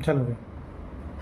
चलो भाई।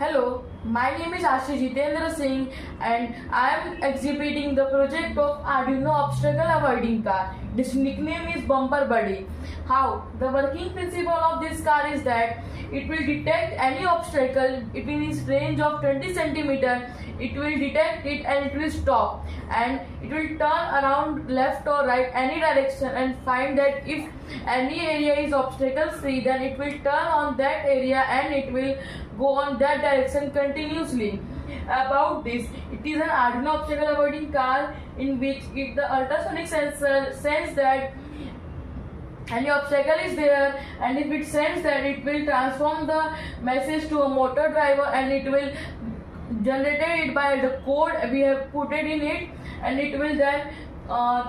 Hello, my name is Ashish Jitendra Singh and I am exhibiting the project of Arduino obstacle avoiding car. This nickname is Bumper Buddy. How? The working principle of this car is that it will detect any obstacle within its range of 20 centimeter. It will detect it and it will stop, and it will turn around left or right any direction and find that if any area is obstacle free, then it will turn on that area and it will go on that direction continuously. About this, it is an Arduino obstacle avoiding car in which the ultrasonic sensor sense that any obstacle is there, and if it sends that, it will transform the message to a motor driver and it will generate it by the code we have put it in it, and it will then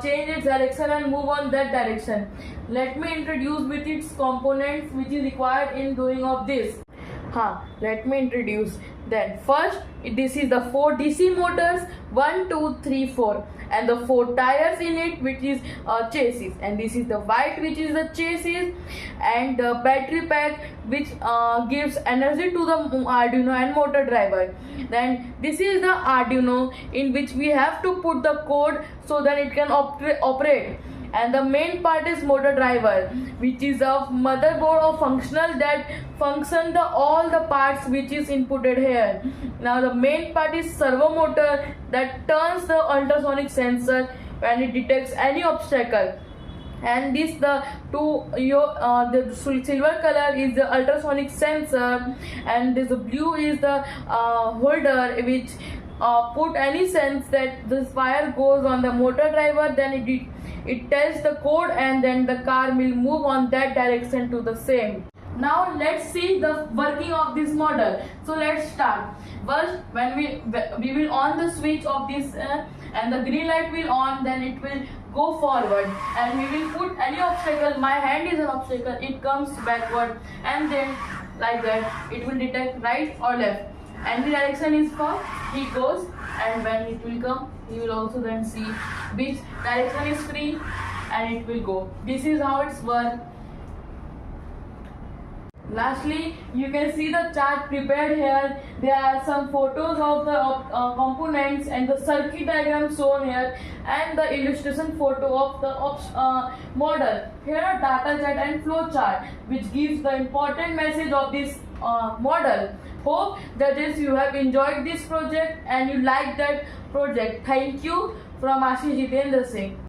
change its direction and move on that direction. Let me introduce with its components which is required in doing of this. Let me introduce. Then first, this is the 4 DC motors 1, 2, 3, 4, and the 4 tires in it, which is chassis, and this is the white which is the chassis, and the battery pack which gives energy to the Arduino and motor driver. Then this is the Arduino in which we have to put the code so that it can operate. And the main part is motor driver, which is a motherboard or functional that function all the parts which is inputted here. Now the main part is servo motor that turns the ultrasonic sensor when it detects any obstacle. And this the silver color is the ultrasonic sensor, and this blue is the holder which put any sense that this wire goes on the motor driver, then it tells the code and then the car will move on that direction to the same. Now let's see the working of this model. So let's start. First, when we will on the switch of this and the green light will on, then it will go forward, and we will put any obstacle. My hand is an obstacle, it comes backward, and then like that it will detect right or left. Any direction is for, he goes, and when it will come, he will also then see which direction is free and it will go. This is how it's work. Lastly, you can see the chart prepared here. There are some photos of the components and the circuit diagram shown here, and the illustration photo of the model. Here are data chart and flow chart which gives the important message of this model. Hope that you have enjoyed this project and you like that project. Thank you from Ashish Jitendra Singh.